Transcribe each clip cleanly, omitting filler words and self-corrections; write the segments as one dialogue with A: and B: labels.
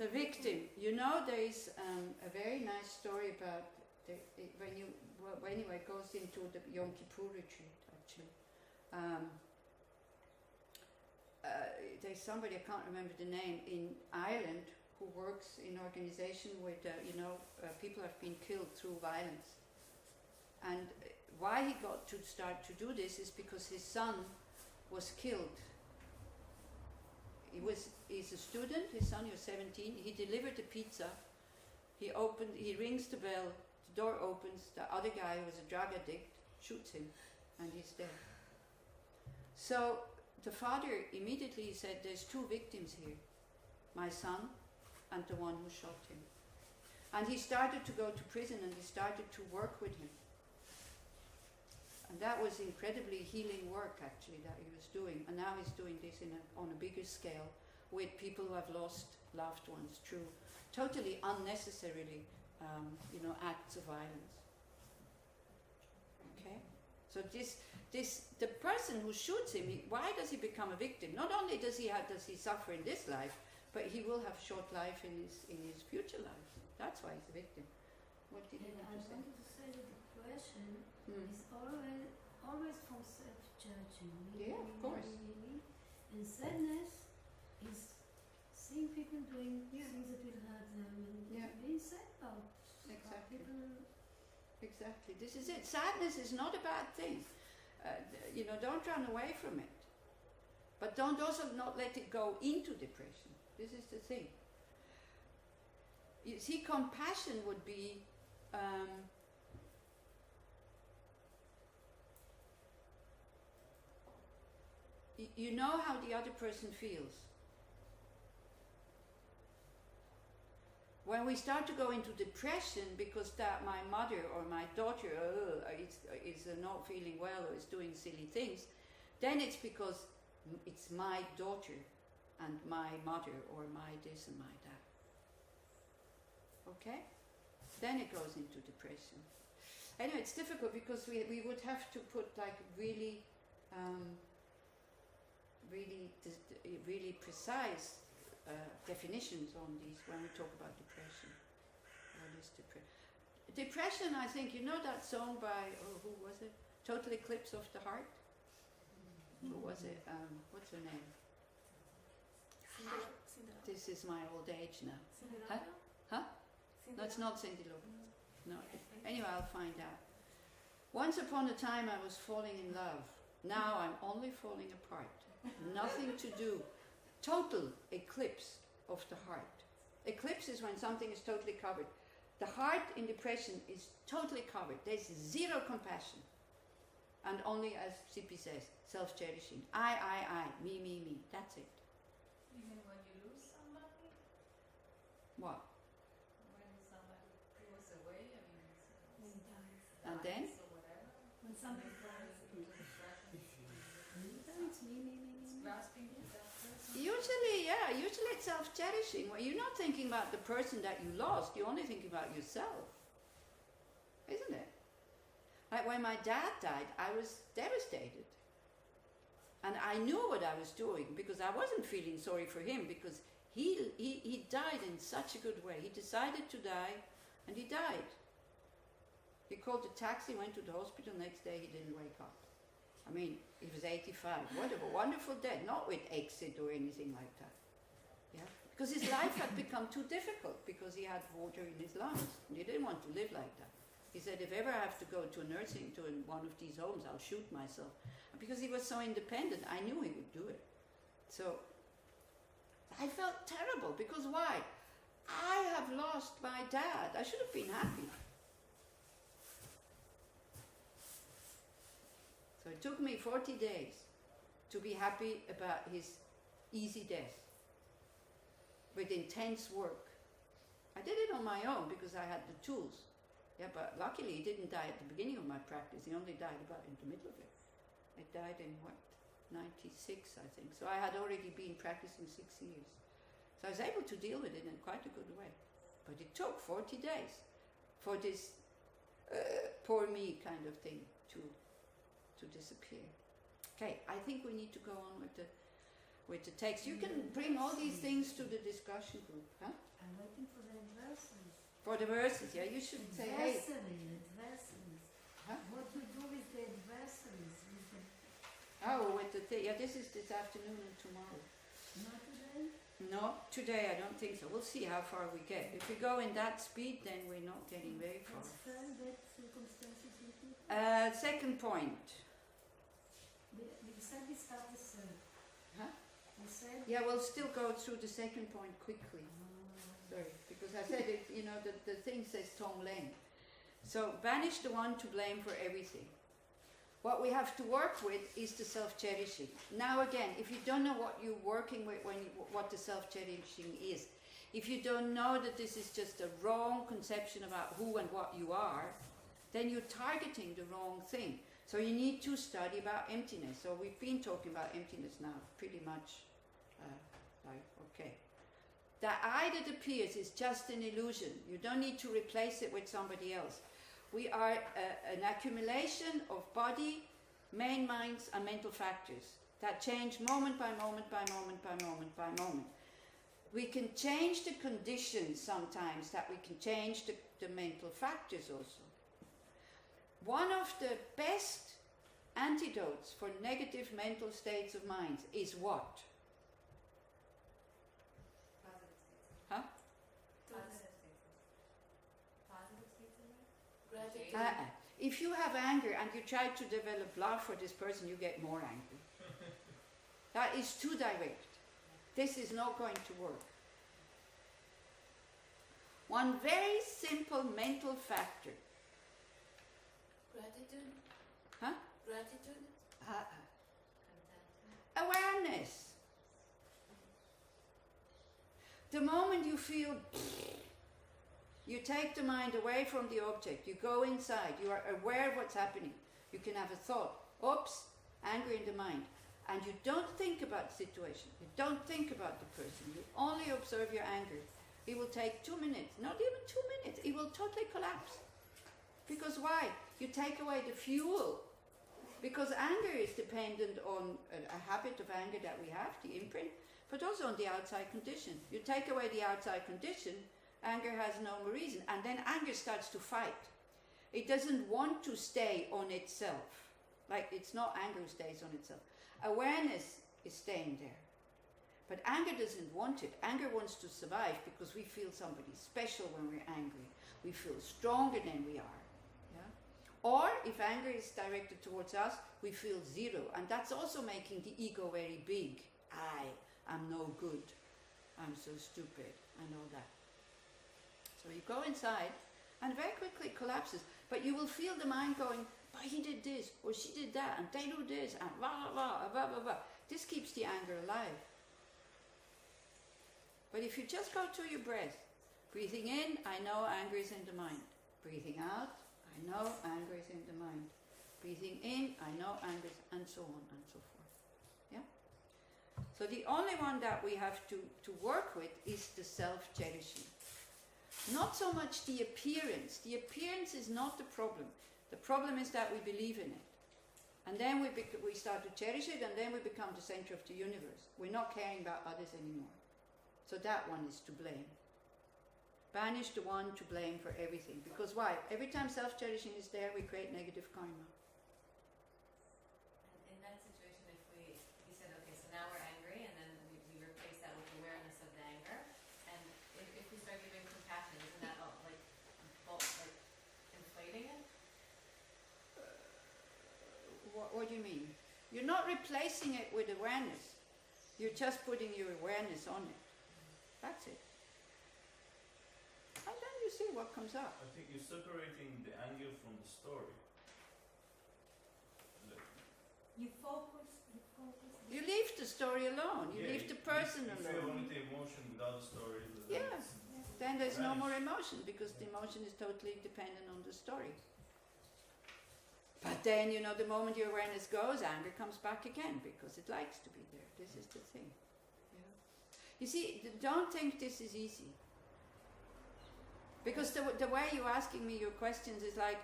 A: The victim. You know, there is a very nice story about anyway, it goes into the Yom Kippur retreat, actually. There's somebody, I can't remember the name, in Ireland who works in an organization with, people have been killed through violence. And why he got to start to do this is because his son was killed. He's a student, his son, he was 17, he delivered the pizza, he rings the bell, the door opens, the other guy who was a drug addict shoots him, and he's dead. So the father immediately said, there's two victims here, my son and the one who shot him. And he started to go to prison and he started to work with him. And that was incredibly healing work, actually, that he was doing. And now he's doing this on a bigger scale with people who have lost loved ones through totally unnecessarily, acts of violence. Okay? So the person who shoots him, why does he become a victim? Not only does he suffer in this life, but he will have short life in his future life. That's why he's a victim. What did you want to say?
B: I wanted to say that depression is always from self-judging.
A: Yeah, of course.
B: And sadness is seeing people doing things that will hurt them and being sad about.
A: Exactly. Exactly. This is it. Sadness is not a bad thing. Don't run away from it. But don't also not let it go into depression. This is the thing. You see, compassion would be you know how the other person feels. When we start to go into depression because that my mother or my daughter is not feeling well or is doing silly things, then it's because it's my daughter and my mother or my this and my that. Okay? Then it goes into depression. Anyway, it's difficult because we would have to put like really precise definitions on these when we talk about depression. What is depression? Depression, I think, you know that song by, who was it? Total Eclipse of the Heart? Who was it? What's her name?
C: Cinderella.
A: This is my old age now.
C: Cinderella?
A: Huh? No, it's not Cindy Lauper. No. Anyway, I'll find out. Once upon a time I was falling in love. Now I'm only falling apart. Nothing to do. Total eclipse of the heart. Eclipse is when something is totally covered. The heart in depression is totally covered. There's zero compassion. And only, as Sipi says, self-cherishing. I, me. That's it.
D: Even when you lose somebody?
A: What?
D: When somebody goes away, I mean,
B: When he dies.
A: And then?
D: or whatever.
B: When somebody dies. It's me.
D: Grasping that person.
A: Usually it's self-cherishing. Well, you're not thinking about the person that you lost, you're only thinking about yourself. Isn't it? Like when my dad died, I was devastated. And I knew what I was doing because I wasn't feeling sorry for him because he died in such a good way. He decided to die and he died. He called the taxi, went to the hospital, next day he didn't wake up. I mean, he was 85. What a wonderful death, not with exit or anything like that. Yeah, because his life had become too difficult because he had water in his lungs and he didn't want to live like that. He said, if ever I have to go to one of these homes, I'll shoot myself. Because he was so independent, I knew he would do it. So I felt terrible because why? I have lost my dad. I should have been happy. So it took me 40 days to be happy about his easy death with intense work. I did it on my own because I had the tools. Yeah, but luckily he didn't die at the beginning of my practice. He only died about in the middle of it. He died in 96, I think. So I had already been practicing 6 years. So I was able to deal with it in quite a good way. But it took 40 days for this poor me kind of thing to disappear. Okay, I think we need to go on with the text. You can bring all these things to the discussion group, huh?
B: I'm waiting for the adversaries.
A: For the verses, yeah, you should say, hey.
B: Adversaries.
A: Huh?
B: What you do with the adversaries? With the,
A: Oh, with the yeah, this is this afternoon and tomorrow.
B: not today?
A: No, today I don't think so. We'll see how far we get. If we go in that speed, then we're not getting very far.
B: That's fair, that circumstances with people.
A: Second point.
B: We said we start the third.
A: Huh?
B: We said...
A: Yeah, we'll still go through the second point quickly. Sorry, because I said it, you know, the thing says Tong Len. So, banish the one to blame for everything. What we have to work with is the self-cherishing. Now again, if you don't know what you're working with, what the self-cherishing is, if you don't know that this is just a wrong conception about who and what you are, then you're targeting the wrong thing. So you need to study about emptiness. So we've been talking about emptiness now, pretty much. Okay. The I that appears is just an illusion. You don't need to replace it with somebody else. We are an accumulation of body, main minds and mental factors that change moment by moment by moment by moment by moment. We can change the conditions sometimes, that we can change the mental factors also. One of the best antidotes for negative mental states of minds is what?
D: Positive states.
A: Huh?
D: Positive states. Positive states in there?
C: Gratitude.
A: If you have anger and you try to develop love for this person, you get more angry. That is too direct. This is not going to work. One very simple mental factor.
C: Gratitude.
A: Huh?
C: Gratitude.
D: Content.
A: Awareness. The moment you feel, you take the mind away from the object, you go inside, you are aware of what's happening. You can have a thought, oops, anger in the mind. And you don't think about the situation, you don't think about the person, you only observe your anger. It will take 2 minutes, not even 2 minutes, it will totally collapse. Because why? You take away the fuel. Because anger is dependent on a habit of anger that we have, the imprint, but also on the outside condition. You take away the outside condition, anger has no more reason, and then anger starts to fight. It doesn't want to stay on itself. Like, it's not anger who stays on itself. Awareness is staying there. But anger doesn't want it. Anger wants to survive because we feel somebody special when we're angry. We feel stronger than we are. Yeah? Or if anger is directed towards us, we feel zero. And that's also making the ego very big. I'm no good. I'm so stupid. And all that. So you go inside and very quickly it collapses. But you will feel the mind going, but he did this, or she did that, and they do this, and blah, blah, blah, blah, blah, blah. This keeps the anger alive. But if you just go to your breath, breathing in, I know anger is in the mind. Breathing out, I know anger is in the mind. Breathing in, I know anger is, and so on and so forth. Yeah? So the only one that we have to work with is the self-cherishing. Not so much the appearance. The appearance is not the problem. The problem is that we believe in it. And then we start to cherish it, and then we become the center of the universe. We're not caring about others anymore. So that one is to blame. Banish the one to blame for everything. Because why? Every time self-cherishing is there, we create negative karma.
D: And in that situation, if we said, okay, so now we're angry, and then we replace that with awareness of the anger, and if we start giving compassion, isn't that like inflating it?
A: What do you mean? You're not replacing it with awareness. You're just putting your awareness on it. That's it. And then you see what comes up.
E: I think you're separating the anger from the story.
B: You focus.
A: You leave the story alone. You leave the person
E: you feel
A: alone.
E: only the emotion without the story.
A: Yeah. Then there's no more emotion because the emotion is totally dependent on the story. But then, you know, the moment your awareness goes, anger comes back again because it likes to be there. This is the thing. Yeah. You see, don't think this is easy. Because the way you're asking me your questions is like,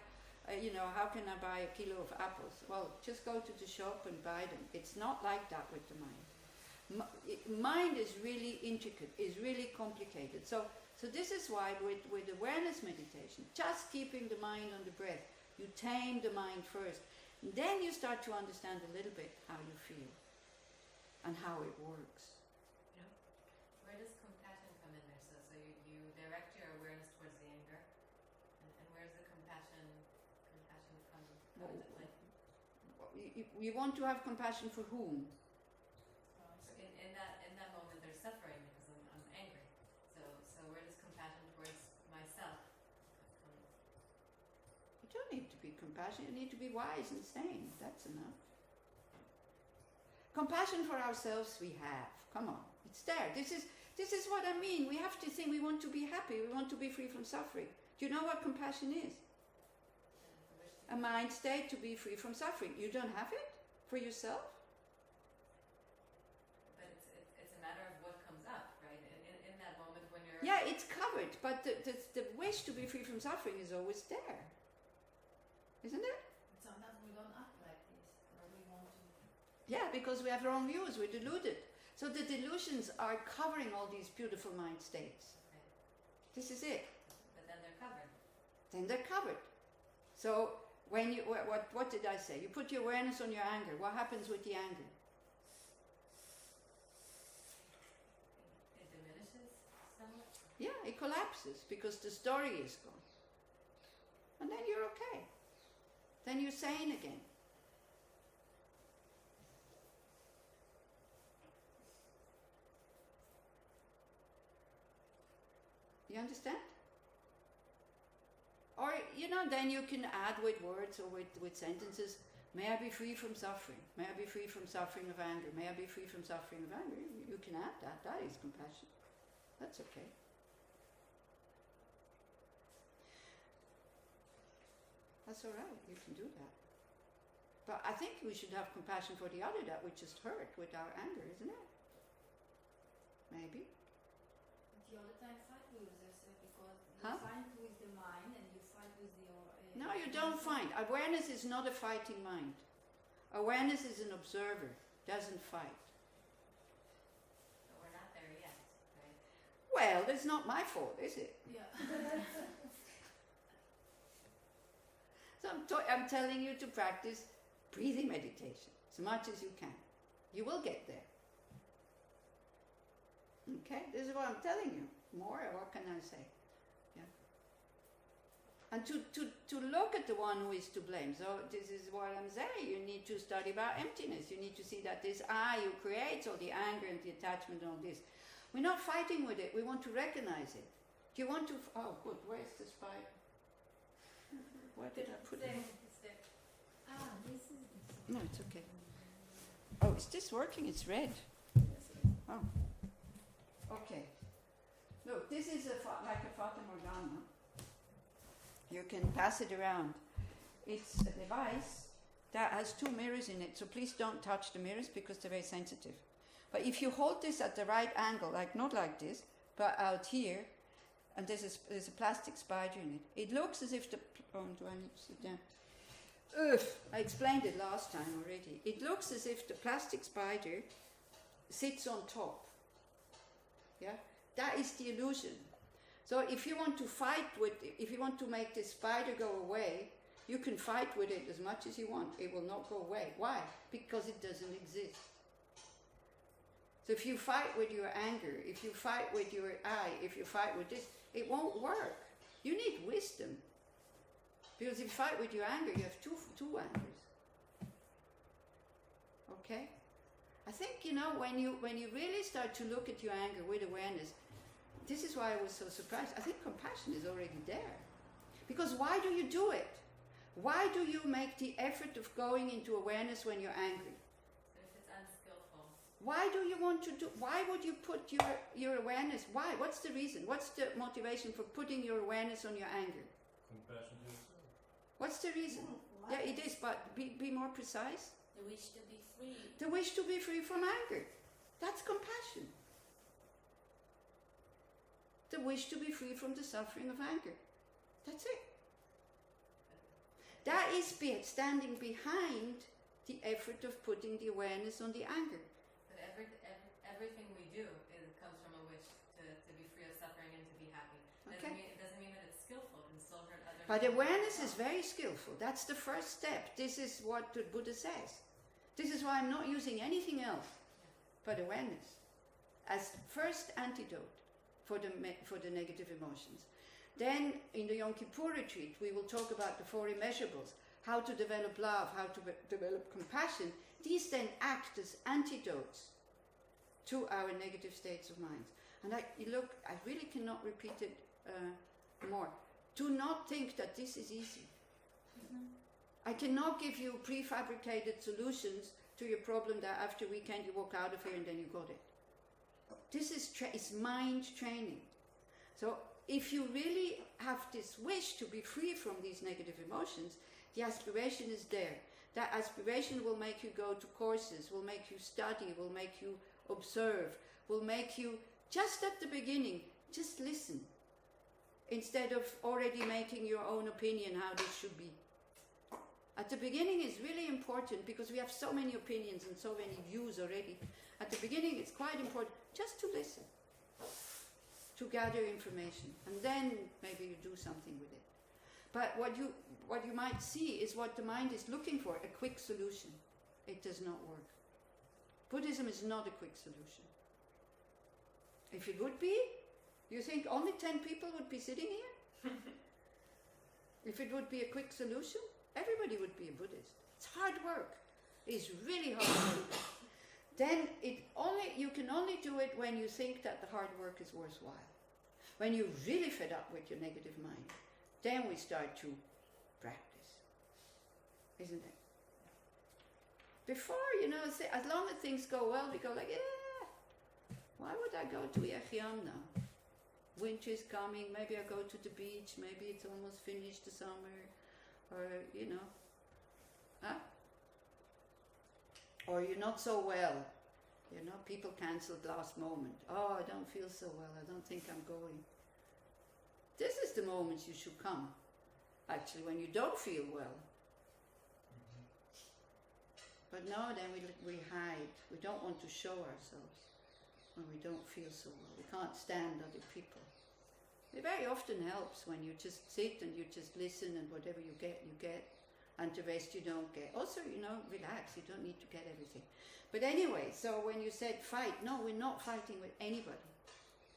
A: you know, how can I buy a kilo of apples? Well, just go to the shop and buy them. It's not like that with the mind. Mind is really intricate, is really complicated. So this is why with awareness meditation, just keeping the mind on the breath, you tame the mind first. And then you start to understand a little bit how you feel and how it works.
D: Yeah. Where does compassion come in there? So you direct your awareness towards the anger, and where's the compassion come
A: Well,
D: into play?
A: You want to have compassion for whom?
D: So in that moment, there's suffering because I'm angry. So where does compassion towards myself come in?
A: You don't need to be compassionate, you need to be wise and sane. That's enough. Compassion for ourselves we have. Come on, it's there. This is what I mean. We have to think we want to be happy, we want to be free from suffering. Do you know what compassion is? A mind state to be free from suffering. You don't have it for yourself?
D: But it's a matter of what comes up, right? In that moment when you're...
A: Yeah, it's covered, but the wish to be free from suffering is always there. Isn't it?
C: But sometimes we don't act like this, or we want to.
A: Yeah, because we have wrong views, we're deluded. So the delusions are covering all these beautiful mind states.
D: Okay.
A: This is it.
D: But then they're covered.
A: Then they're covered. So when you what did I say? You put your awareness on your anger. What happens with the anger?
D: It diminishes somewhat.
A: Yeah, it collapses because the story is gone. And then you're okay. Then you're sane again. You understand? Or, then you can add with words or with sentences, may I be free from suffering, may I be free from suffering of anger, may I be free from suffering of anger. You can add that is compassion. That's okay. That's alright, you can do that. But I think we should have compassion for the other that we just hurt with our anger, isn't it? Maybe.
C: But you all the time fight with yourself because you
A: Huh?
C: fight with the mind and you fight with your...
A: No, you don't fight. Awareness is not a fighting mind. Awareness is an observer, doesn't fight.
D: But we're not there yet, right?
A: Well, that's not my fault, is it?
C: Yeah.
A: So I'm telling you to practice breathing meditation as much as you can. You will get there. Okay? This is what I'm telling you. More, what can I say? Yeah. And to look at the one who is to blame. So this is what I'm saying. You need to study about emptiness. You need to see that this I who creates all the anger and the attachment and all this. We're not fighting with it. We want to recognize it. Do you want to... Oh, good. Where's the spider? Where did I put it?
D: It's there.
B: Ah, this is this.
A: No, it's okay. Oh, is this working? It's red. Oh. Okay. Look, this is like a Fata Morgana. You can pass it around. It's a device that has 2 mirrors in it, so please don't touch the mirrors because they're very sensitive. But if you hold this at the right angle, like not like this, but out here, and there's a plastic spider in it. It looks as if the... Oh, do I need to sit down? Ugh, I explained it last time already. It looks as if the plastic spider sits on top. Yeah? That is the illusion. So if you want to fight with... If you want to make this spider go away, you can fight with it as much as you want. It will not go away. Why? Because it doesn't exist. So if you fight with your anger, if you fight with your I, if you fight with this, it won't work. You need wisdom. Because if you fight with your anger, you have two angers. Okay? I think, when you really start to look at your anger with awareness, this is why I was so surprised. I think compassion is already there. Because why do you do it? Why do you make the effort of going into awareness when you're angry?
D: So if it's unskillful.
A: Why do you want to do? Why would you put your awareness? Why? What's the reason? What's the motivation for putting your awareness on your anger?
E: Compassion to yourself.
A: What's the reason? Yeah, it is, but be more precise.
C: The wish to be free.
A: The wish to be free from anger. That's compassion. The wish to be free from the suffering of anger. That's it. That is standing behind the effort of putting the awareness on the anger.
D: But everything we do comes from a wish to be
A: But awareness is very skillful. That's the first step. This is what the Buddha says. This is why I'm not using anything else but awareness as first antidote for the negative emotions. Then in the Yom Kippur retreat, we will talk about the 4 immeasurables, how to develop love, how to develop compassion. These then act as antidotes to our negative states of mind. And I really cannot repeat it more. Do not think that this is easy. I cannot give you prefabricated solutions to your problem that after weekend you walk out of here and then you got it. This is mind training. So if you really have this wish to be free from these negative emotions, the aspiration is there. That aspiration will make you go to courses, will make you study, will make you observe, will make you, just at the beginning, just listen. Instead of already making your own opinion how this should be. At the beginning is really important because we have so many opinions and so many views already. At the beginning it's quite important just to listen, to gather information, and then maybe you do something with it. But what you might see is what the mind is looking for, a quick solution. It does not work. Buddhism is not a quick solution. If it would be, you think only 10 people would be sitting here? If it would be a quick solution, everybody would be a Buddhist. It's hard work. It's really hard work. Then you can only do it when you think that the hard work is worthwhile. When you're really fed up with your negative mind, then we start to practice. Isn't it? Before, as long as things go well, we go like, why would I go to Yechiam now? Winter is coming, maybe I go to the beach, maybe it's almost finished the summer, or, Or you're not so well, people cancelled last moment. Oh, I don't feel so well, I don't think I'm going. This is the moments you should come, actually, when you don't feel well. But no, then we hide. We don't want to show ourselves when we don't feel so well. We can't stand other people. It very often helps when you just sit and you just listen, and whatever you get, and the rest you don't get. Also, relax, you don't need to get everything. But anyway, so when you said fight, no, we're not fighting with anybody.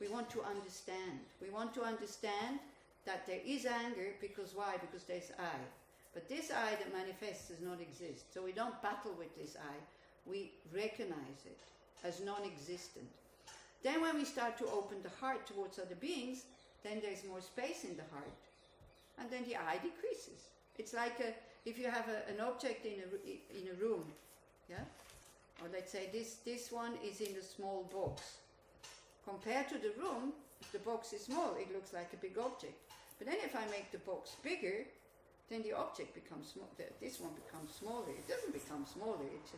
A: We want to understand. We want to understand that there is anger, because why? Because there's I. But this I that manifests does not exist. So we don't battle with this I. We recognize it as non-existent. Then when we start to open the heart towards other beings, then there's more space in the heart. And then the I decreases. It's like if you have an object in a room, yeah? Or let's say this one is in a small box. Compared to the room, if the box is small, it looks like a big object. But then if I make the box bigger, then the object becomes small. This one becomes smaller. It doesn't become smaller. It's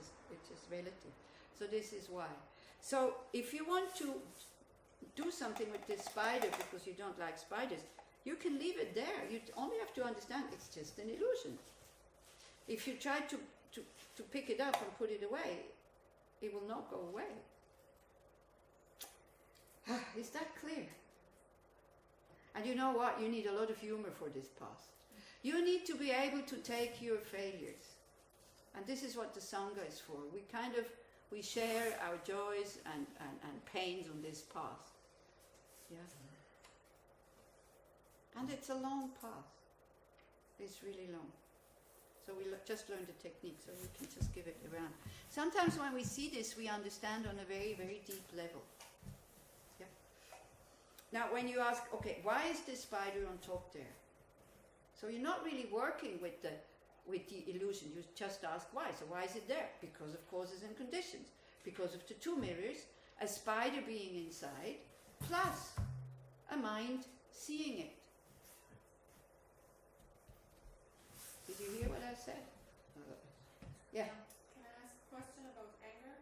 A: just relative. So this is why. So if you want to do something with this spider because you don't like spiders, you can leave it there. You only have to understand it's just an illusion. If you try to pick it up and put it away, it will not go away. Is that clear? And you know what? You need a lot of humor for this path. You need to be able to take your failures. And this is what the Sangha is for. We share our joys and pains on this path. Yeah? And it's a long path. It's really long. So we just learned the technique, so we can just give it around. Sometimes when we see this, we understand on a very, very deep level. Yeah? Now when you ask, okay, why is this spider on top there? So you're not really working with the illusion, you just ask why. So why is it there? Because of causes and conditions. Because of the two mirrors, a spider being inside, plus a mind seeing it. Did you hear what I said? Yeah.
C: Can I ask a question about anger?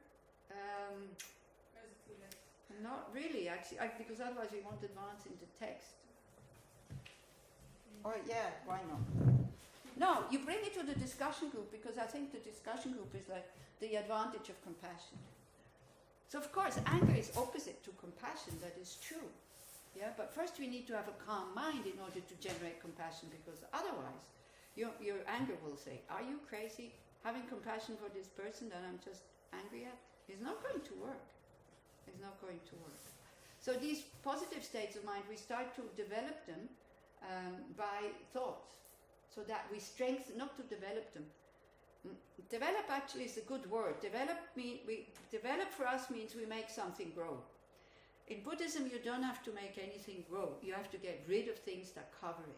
C: Or is it too late?
A: Not really, actually, because otherwise we won't advance into text. Oh yeah, why not? No, you bring it to the discussion group, because I think the discussion group is like the advantage of compassion. So of course, anger is opposite to compassion, that is true. Yeah, but first we need to have a calm mind in order to generate compassion, because otherwise your anger will say, are you crazy? Having compassion for this person that I'm just angry at is not going to work. It's not going to work. So these positive states of mind, we start to develop them by thoughts, so that we strengthen, not to develop them. Develop actually is a good word. Develop for us means we make something grow. In Buddhism, you don't have to make anything grow. You have to get rid of things that cover it.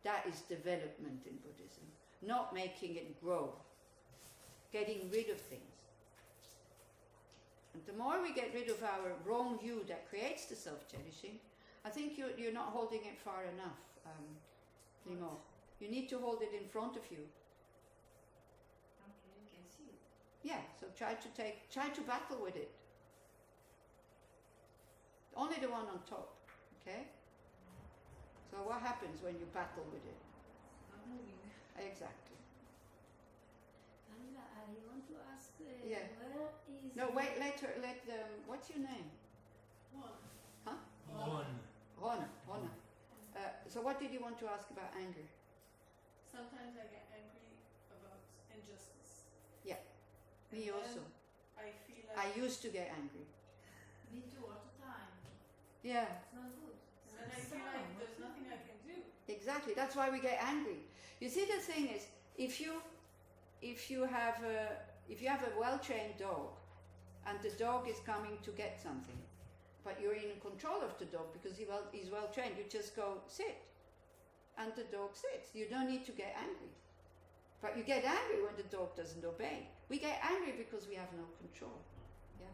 A: That is development in Buddhism, not making it grow. Getting rid of things. And the more we get rid of our wrong view that creates the self-cherishing, I think you're not holding it far enough, Limo. You need to hold it in front of you.
B: Okay, you can see it.
A: Yeah, so try to battle with it. Only the one on top, okay? So what happens when you battle with it?
B: Not moving.
A: Exactly.
B: Camila, I want to ask
A: Yeah.
B: where is...
A: No, wait, let what's your name?
C: One.
A: Huh?
E: One.
A: Rona. So what did you want to ask about anger?
C: Sometimes I get angry about injustice.
A: Me
C: And
A: also.
C: I feel
A: I
C: like
A: used to get angry.
B: Me too, all the time.
A: Yeah,
B: It's not good.
C: and I feel like there's nothing I can do.
A: exactly. That's why we get angry. You see, the thing is, if you have a well-trained dog, and the dog is coming to get something, but you're in control of the dog because he's well trained, you just go sit, and the dog sits. You don't need to get angry. But you get angry when the dog doesn't obey. We get angry because we have no control. Yeah.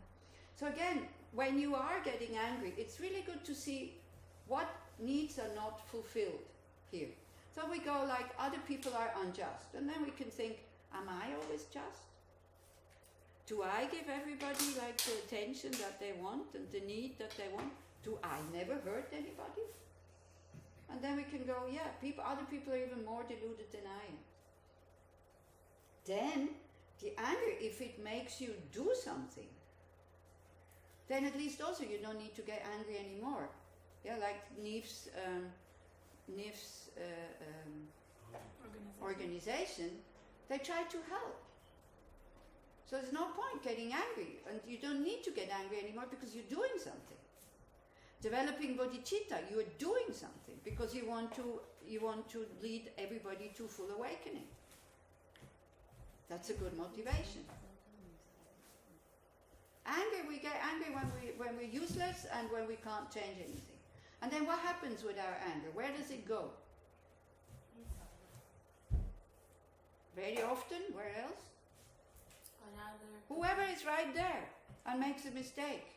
A: So again, when you are getting angry, it's really good to see what needs are not fulfilled here. So we go like, other people are unjust, and then we can think, am I always just? Do I give everybody like the attention that they want and the need that they want? Do I never hurt anybody? And then we can go, yeah, other people are even more deluded than I am. Then, the anger, if it makes you do something, then at least also you don't need to get angry anymore. Yeah, like Neve's organization, they try to help. So there's no point getting angry, and you don't need to get angry anymore because you're doing something. Developing bodhicitta, you are doing something because you want to lead everybody to full awakening. That's a good motivation. Anger, we get angry when we're useless and when we can't change anything. And then what happens with our anger? Where does it go? Very often, where else? Whoever is right there and makes a mistake.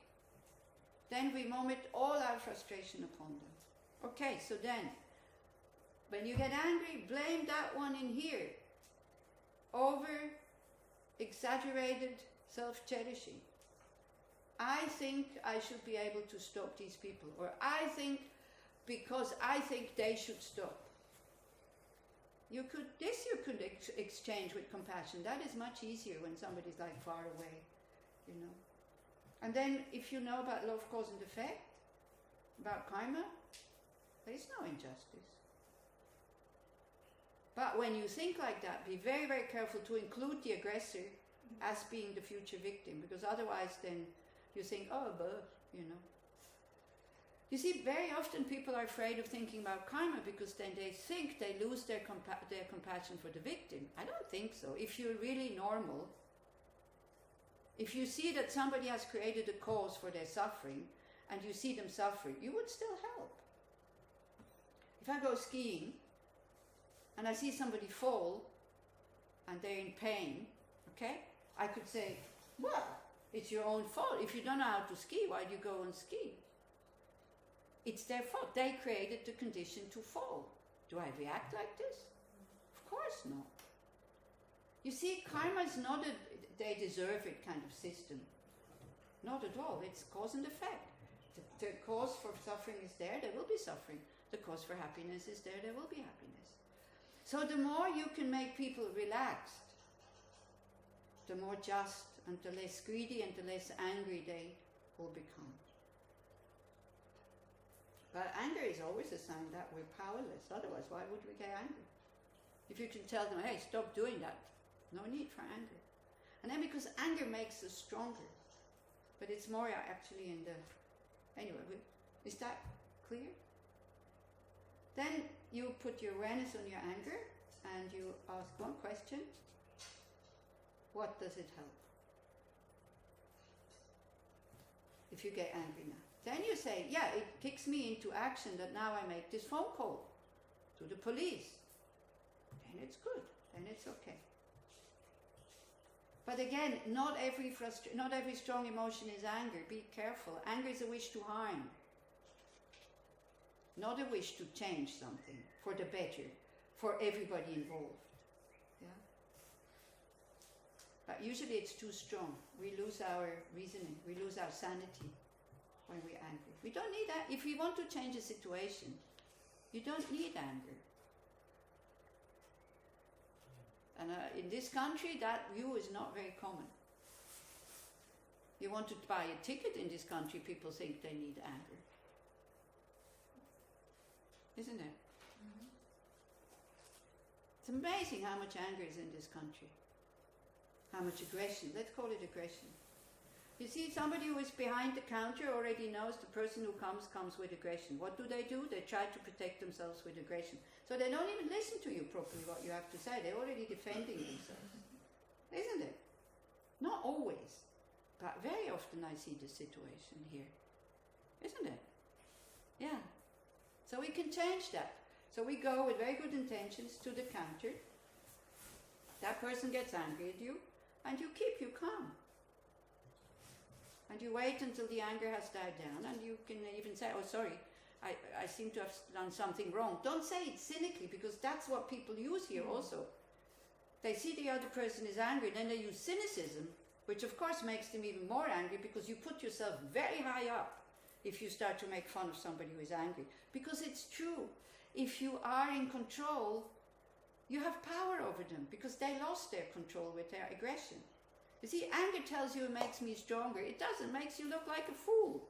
A: Then we vomit all our frustration upon them. Okay, so then, when you get angry, blame that one in here. Over exaggerated self-cherishing. I think I should be able to stop these people, or I think because I think they should stop. You could exchange with compassion. That is much easier when somebody's like far away, you know. And then if you know about love, cause and effect, about karma, there is no injustice. But when you think like that, be very, very careful to include the aggressor as being the future victim, because otherwise then you think, oh, but, you know. You see, very often people are afraid of thinking about karma because then they think they lose their compassion for the victim. I don't think so. If you're really normal, if you see that somebody has created a cause for their suffering and you see them suffering, you would still help. If I go skiing and I see somebody fall and they're in pain, okay, I could say, well, it's your own fault. If you don't know how to ski, why do you go and ski? It's their fault. They created the condition to fall. Do I react like this? Of course not. You see, karma is not a they deserve it kind of system. Not at all. It's cause and effect. The cause for suffering is there will be suffering. The cause for happiness is there will be happiness. So the more you can make people relaxed, the more just and the less greedy and the less angry they will become. But anger is always a sign that we're powerless. Otherwise, why would we get angry? If you can tell them, hey, stop doing that, no need for anger. And then because anger makes us stronger. But it's more actually in the... Anyway, is that clear? Then you put your awareness on your anger and you ask one question. What does it help? If you get angry now. Then you say, yeah, it kicks me into action that now I make this phone call to the police. Then it's good. Then it's okay. But again, not every strong emotion is anger. Be careful. Anger is a wish to harm. Not a wish to change something for the better, for everybody involved. Yeah? But usually it's too strong. We lose our reasoning. We lose our sanity when we're angry. We don't need that. If we want to change a situation, you don't need anger. And in this country, that view is not very common. You want to buy a ticket in this country, people think they need anger. Isn't it? Mm-hmm. It's amazing how much anger is in this country. How much aggression. Let's call it aggression. You see, somebody who is behind the counter already knows the person who comes with aggression. What do? They try to protect themselves with aggression. So they don't even listen to you properly, what you have to say. They're already defending themselves. Isn't it? Not always, but very often I see the situation here. Isn't it? Yeah. So we can change that. So we go with very good intentions to the counter. That person gets angry at you, and you keep you calm. And you wait until the anger has died down, and you can even say, oh, sorry, I seem to have done something wrong. Don't say it cynically, because that's what people use here also. They see the other person is angry, then they use cynicism, which of course makes them even more angry, because you put yourself very high up if you start to make fun of somebody who is angry. Because it's true. If you are in control, you have power over them, because they lost their control with their aggression. You see, anger tells you it makes me stronger. It doesn't. It makes you look like a fool.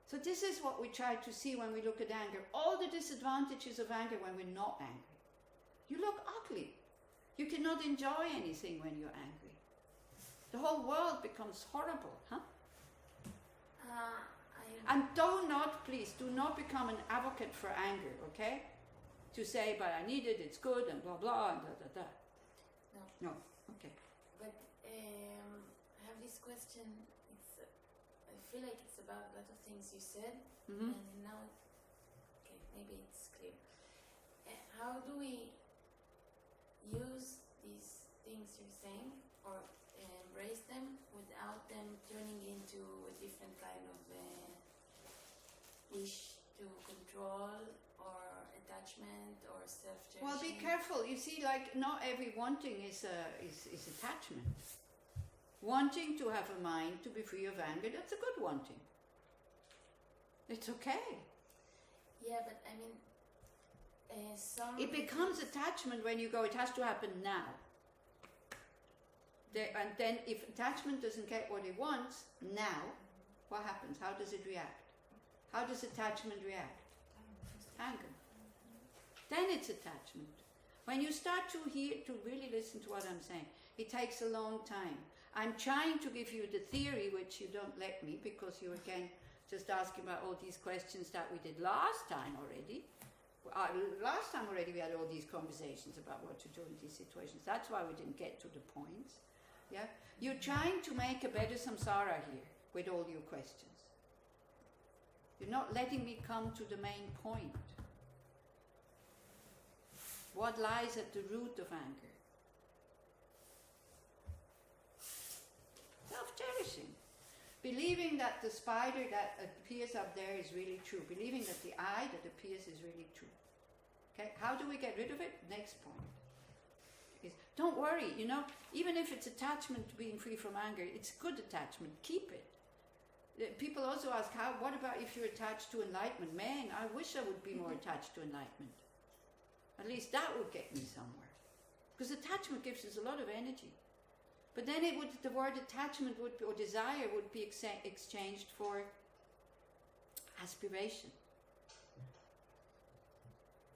A: So this is what we try to see when we look at anger. All the disadvantages of anger when we're not angry. You look ugly. You cannot enjoy anything when you're angry. The whole world becomes horrible, huh? And please, do not become an advocate for anger, okay? To say, but I need it, it's good, and blah, blah, and da, da, da. No, okay.
F: But I have this question. I feel like it's about a lot of things you said, and now, okay, maybe it's clear. How do we use these things you're saying, or embrace them, without them turning into a different kind of wish to control, or attachment, or self-cherishing?
A: Well, be careful. You see, like, not every wanting is attachment. Wanting to have a mind to be free of anger, that's a good wanting. It's okay.
F: Yeah, but I mean,
A: it becomes attachment when you go, it has to happen now. And then if attachment doesn't get what it wants now, what happens? How does it react? How does attachment react? Anger. Then it's attachment. When you start to really listen to what I'm saying, it takes a long time. I'm trying to give you the theory, which you don't let me, because you again just asking about all these questions that we did last time already. Last time already we had all these conversations about what to do in these situations. That's why we didn't get to the points. Yeah? You're trying to make a better samsara here with all your questions. You're not letting me come to the main point. What lies at the root of anger? Self-cherishing. Believing that the spider that appears up there is really true. Believing that the eye that appears is really true. Okay, how do we get rid of it? Next point. Is don't worry, even if it's attachment to being free from anger, it's good attachment. Keep it. People also ask, what about if you're attached to enlightenment? Man, I wish I would be more attached to enlightenment. At least that would get me somewhere. Because attachment gives us a lot of energy. But then the word attachment or desire would be exchanged for aspiration.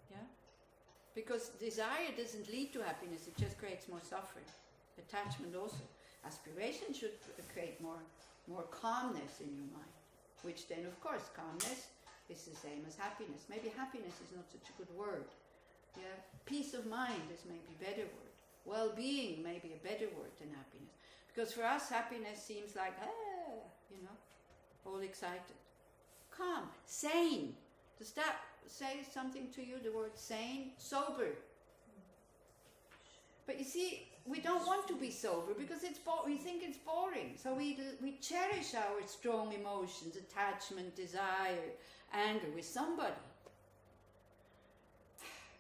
A: Yeah? Because desire doesn't lead to happiness, it just creates more suffering. Attachment also. Aspiration should create more calmness in your mind, which then, of course, calmness is the same as happiness. Maybe happiness is not such a good word. Yeah? Peace of mind is maybe a better word. Well-being may be a better word than happiness. Because for us, happiness seems like, all excited. Calm, sane. Does that say something to you, the word sane? Sober. But you see, we don't want to be sober because we think it's boring. So we cherish our strong emotions, attachment, desire, anger with somebody.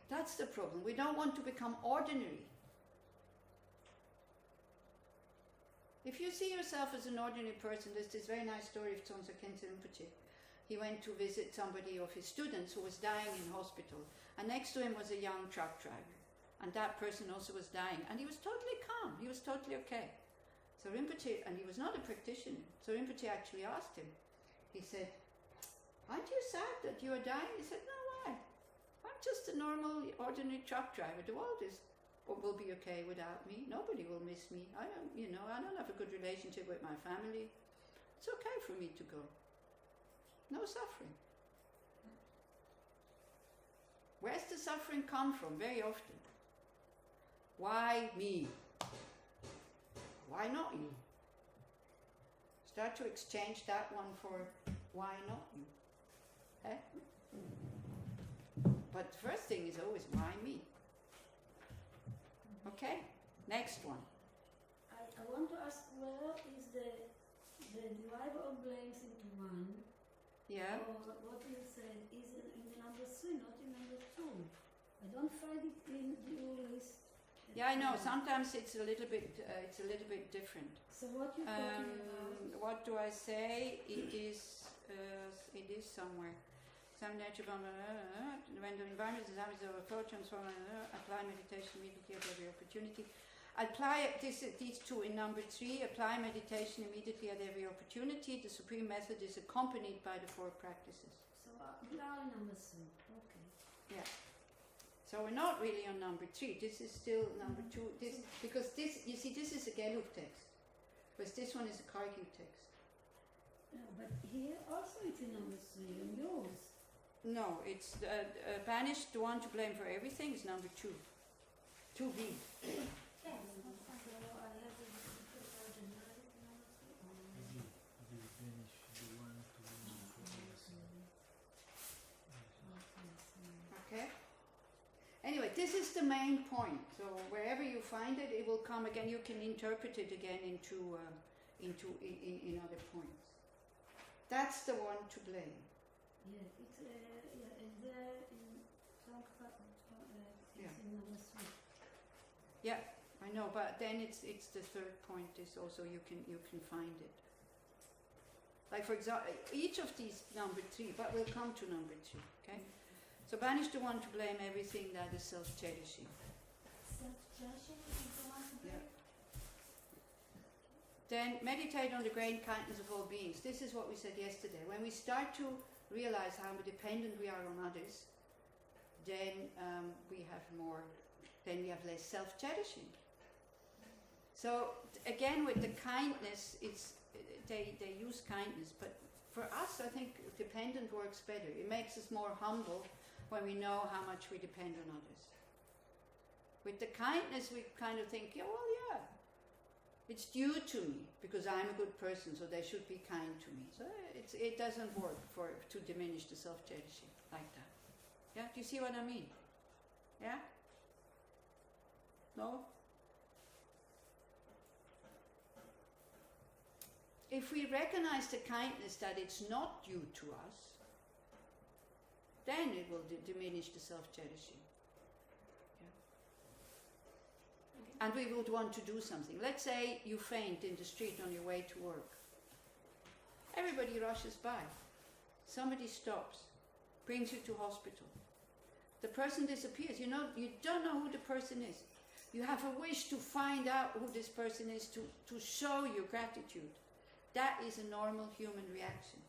A: That's the problem. We don't want to become ordinary. If you see yourself as an ordinary person, there's this very nice story of Tsongsa Khyentse Rinpoche. He went to visit somebody of his students who was dying in hospital, and next to him was a young truck driver, and that person also was dying, and he was totally calm, he was totally okay. So Rinpoche, and he was not a practitioner, so Rinpoche actually asked him, he said, "Aren't you sad that you are dying?" He said, "No, why? I'm just a normal, ordinary truck driver. The world will be okay without me. Nobody will miss me. I don't have a good relationship with my family. It's okay for me to go. No suffering." Where's the suffering come from? Very often. Why me? Why not you? Start to exchange that one for why not you? Eh? But the first thing is always why me? Okay, next one.
B: I want to ask, where is the divider of blames into one?
A: Yeah.
B: Or what you said is in the number 3, not in number 2. I don't find it in your list.
A: Yeah, I know. Sometimes it's a little bit different.
B: So what you're talking about?
A: What do I say? It is somewhere. Some nature when the environment is having a approach and so on, apply meditation immediately at every opportunity. Apply these two in number 3. Apply meditation immediately at every opportunity. The supreme method is accompanied by the 4 practices.
B: So we are in number 3. Okay.
A: Yeah. So we're not really on number 3. This is still number 2. Because this is a Gelug text, whereas this one is a Kargyu text.
B: Yeah, but here also it's in number 3 and yours.
A: No, it's banish the one to blame for everything is number 2. 2b. Okay. Anyway, this is the main point. So wherever you find it, it will come again. You can interpret it again into other points. That's the one to blame.
B: Yeah, it's there in number 3.
A: Yeah, I know, but then it's the third point is also you can find it. Like for example, each of these number 3, but we'll come to number 2. Okay. So banish the one to blame everything that is self-cherishing.
B: Self-cherishing is the one to blame?
A: Yeah. Then meditate on the great kindness of all beings. This is what we said yesterday. When we start to realize how dependent we are on others, then we have less self-cherishing. So again, with the kindness, they use kindness, but for us, I think dependent works better. It makes us more humble when we know how much we depend on others. With the kindness, we kind of think, yeah, it's due to me because I'm a good person, so they should be kind to me. So it doesn't work to diminish the self-cherishing like that. Yeah, do you see what I mean? Yeah? No? If we recognize the kindness that it's not due to us, then it will diminish the self-cherishing. And we would want to do something. Let's say you faint in the street on your way to work. Everybody rushes by. Somebody stops, brings you to hospital. The person disappears. You don't know who the person is. You have a wish to find out who this person is, to show your gratitude. That is a normal human reaction.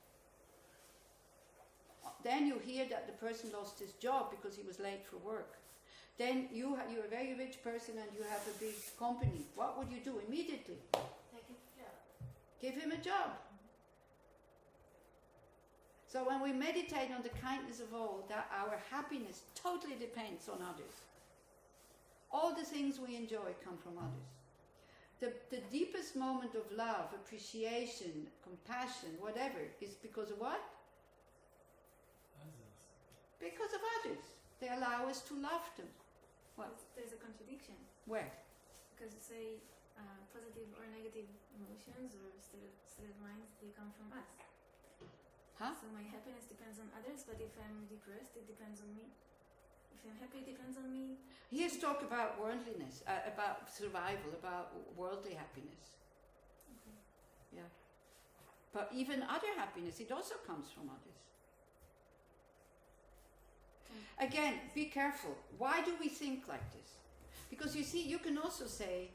A: then you hear that the person lost his job because he was late for work. Then you're a very rich person and you have a big company. What would you do immediately?
F: Take a job.
A: Give him a job. So when we meditate on the kindness of all, that our happiness totally depends on others. All the things we enjoy come from others. The deepest moment of love, appreciation, compassion, whatever, is because of what?
E: Others.
A: Because of others. They allow us to love them. What?
G: There's a contradiction.
A: Where?
G: Because you say positive or negative emotions or state of minds, they come from us.
A: Huh?
G: So my happiness depends on others, but if I'm depressed, it depends on me. If I'm happy, it depends on me.
A: Here's talk about worldliness, about survival, about worldly happiness.
G: Okay.
A: Yeah. But even other happiness, it also comes from others. Again, be careful. Why do we think like this? Because you see, you can also say,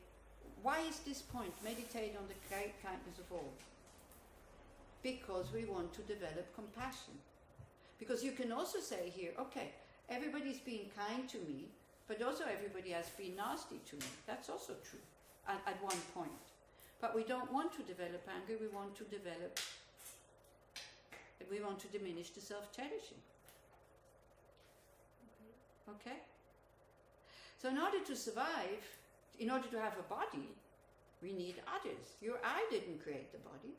A: why is this point? Meditate on the kindness of all. Because we want to develop compassion. Because you can also say here, okay, everybody's being kind to me, but also everybody has been nasty to me. That's also true at one point. But we don't want to develop anger, we want to diminish the self-cherishing. Okay? So in order to survive, in order to have a body, we need others. Your eye didn't create the body.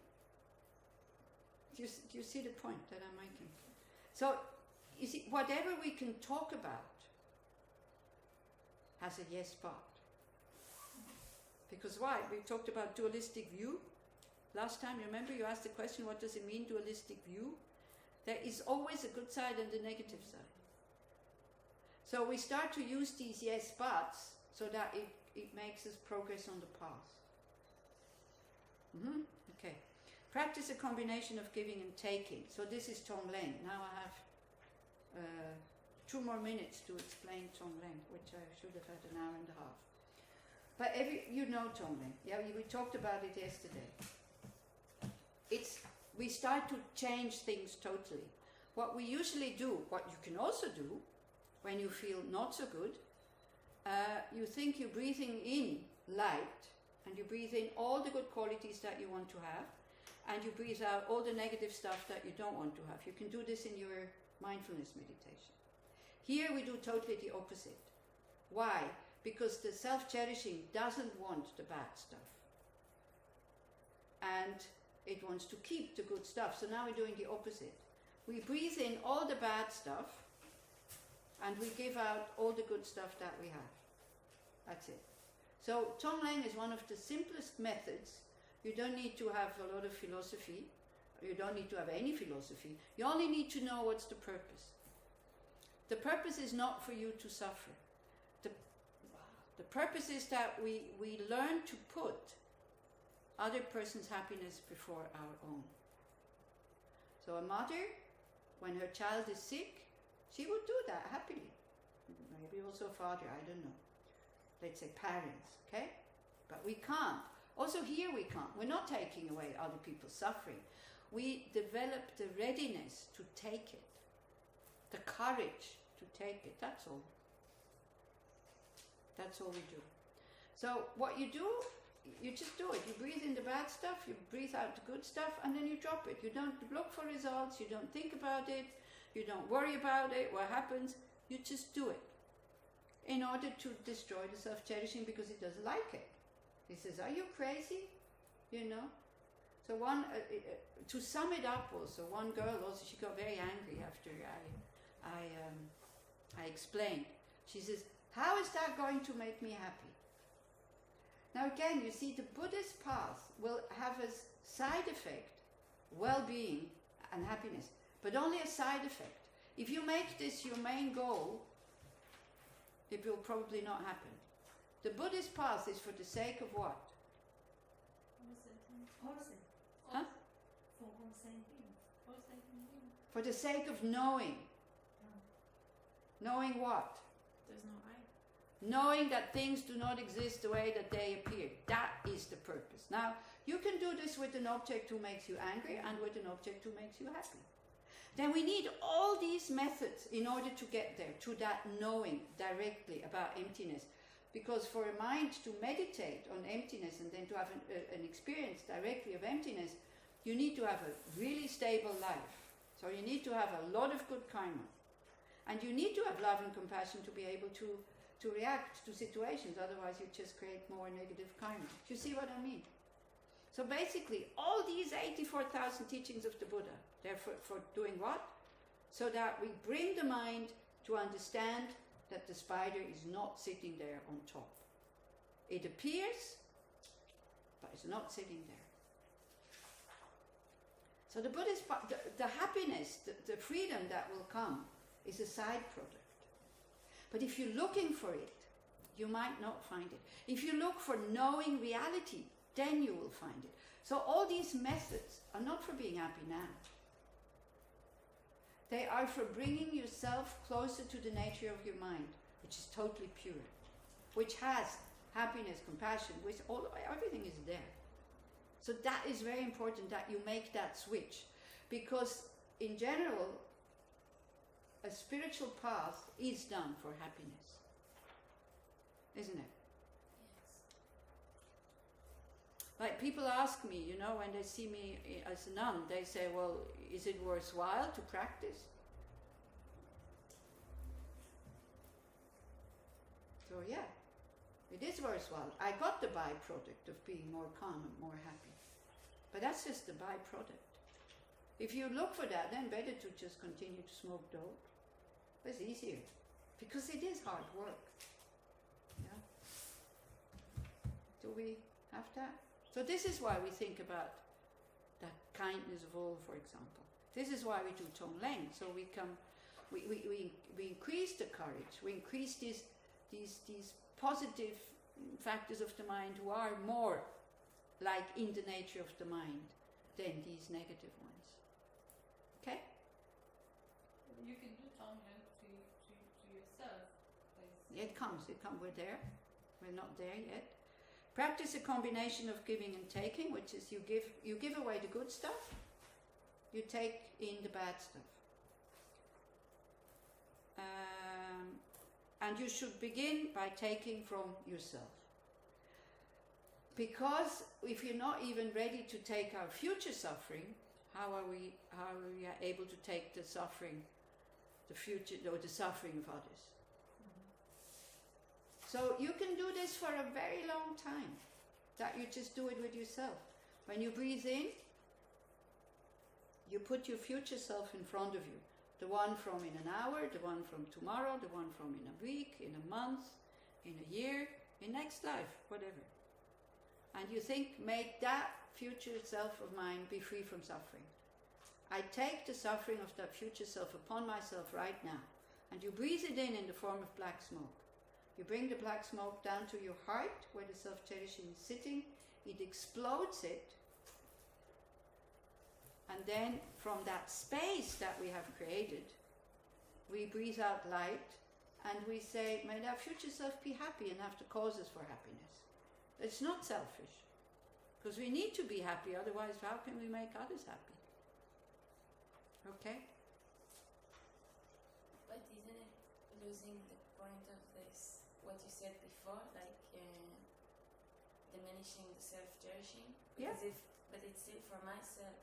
A: Do you see the point that I'm making? So, you see, whatever we can talk about has a yes part. Because why? We talked about dualistic view. Last time, remember you asked the question, what does it mean, dualistic view? There is always a good side and a negative side. So we start to use these yes buts so that it makes us progress on the path. Okay. Practice a combination of giving and taking. So this is Tonglen. Now I have 2 more minutes to explain Tonglen, which I should have had an hour and a half. But you know Tonglen. Yeah, we talked about it yesterday. We start to change things totally. What we usually do, what you can also do, when you feel not so good, you think you're breathing in light, and you breathe in all the good qualities that you want to have, and you breathe out all the negative stuff that you don't want to have. You can do this in your mindfulness meditation. Here we do totally the opposite. Why? Because the self-cherishing doesn't want the bad stuff. And it wants to keep the good stuff. So now we're doing the opposite. We breathe in all the bad stuff, and we give out all the good stuff that we have. That's it. So Tonglen is one of the simplest methods. You don't need to have a lot of philosophy. You don't need to have any philosophy. You only need to know what's the purpose. The purpose is not for you to suffer. The purpose is that we learn to put other person's happiness before our own. So a mother, when her child is sick, she would do that happily. Maybe also a father, I don't know. Let's say parents, okay? But we can't. Also here we can't. We're not taking away other people's suffering. We develop the readiness to take it. The courage to take it. That's all. That's all we do. So what you do, you just do it. You breathe in the bad stuff, you breathe out the good stuff, and then you drop it. You don't look for results, you don't think about it, you don't worry about it, what happens. You just do it. In order to destroy the self-cherishing, because it doesn't like it. He says, are you crazy? You know? So to sum it up also, one girl also, she got very angry after I explained. She says, how is that going to make me happy? Now again, you see, the Buddhist path will have a side effect, well-being and happiness, but only a side effect. If you make this your main goal, it will probably not happen. The Buddhist path is for the sake of what? Huh? For the sake of knowing. Knowing what?
G: There's no I.
A: Knowing that things do not exist the way that they appear. That is the purpose. Now, you can do this with an object who makes you angry and with an object who makes you happy. then we need all these methods in order to get there, to that knowing directly about emptiness. Because for a mind to meditate on emptiness and then to have an experience directly of emptiness, you need to have a really stable life. So you need to have a lot of good karma. And you need to have love and compassion to be able to react to situations, otherwise you just create more negative karma. Do you see what I mean? So basically, all these 84,000 teachings of the Buddha, they're for doing what? So that we bring the mind to understand that the spider is not sitting there on top. It appears, but it's not sitting there. So the Buddhist, the happiness, the freedom that will come is a side product. But if you're looking for it, you might not find it. If you look for knowing reality, then you will find it. So all these methods are not for being happy now. They are for bringing yourself closer to the nature of your mind, which is totally pure, which has happiness, compassion, which everything is there. So that is very important that you make that switch, because in general, a spiritual path is done for happiness, isn't it? Like people ask me, you know, when they see me as a nun, they say, well, is it worthwhile to practice? So yeah, it is worthwhile. I got the byproduct of being more calm and more happy. But that's just the byproduct. If you look for that, then better to just continue to smoke dope. It's easier. Because it is hard work. Yeah. Do we have that? So this is why we think about that kindness of all, for example. This is why we do Tonglen. So we increase the courage. We increase these positive factors of the mind who are more like in the nature of the mind than these negative ones. Okay?
C: You can do Tonglen to yourself.
A: It comes. We're there. We're not there yet. Practice a combination of giving and taking, which is you give away the good stuff, you take in the bad stuff. And you should begin by taking from yourself. Because if you're not even ready to take our future suffering, how are we able to take the suffering, the future, or the suffering of others? So you can do this for a very long time, that you just do it with yourself. When you breathe in, you put your future self in front of you. The one from in an hour, the one from tomorrow, the one from in a week, in a month, in a year, in next life, whatever. And you think, make that future self of mine be free from suffering. I take the suffering of that future self upon myself right now. And you breathe it in the form of black smoke. You bring the black smoke down to your heart, where the self-cherishing is sitting. It explodes it. And then from that space that we have created, we breathe out light and we say, may that future self be happy and have the causes for happiness. It's not selfish. Because we need to be happy, otherwise how can we make others happy? Okay?
F: But isn't it losing the point of this, what you said before, like diminishing the self-cherishing?
A: Yeah.
F: But it's still for myself.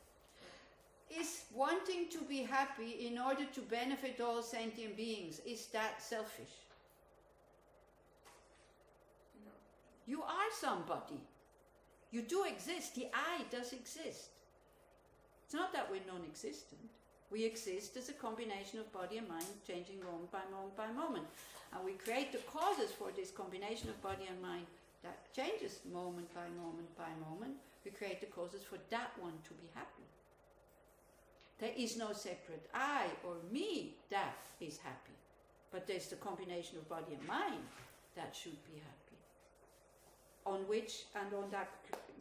A: Is wanting to be happy in order to benefit all sentient beings, is that selfish?
F: No.
A: You are somebody. You do exist. The I does exist. It's not that we're non-existent. We exist as a combination of body and mind, changing moment by moment by moment. And we create the causes for this combination of body and mind that changes moment by moment by moment. We create the causes for that one to be happy. There is no separate I or me that is happy. But there's the combination of body and mind that should be happy. On which, and on that,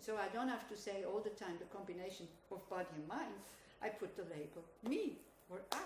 A: so I don't have to say all the time the combination of body and mind. I put the label me or I.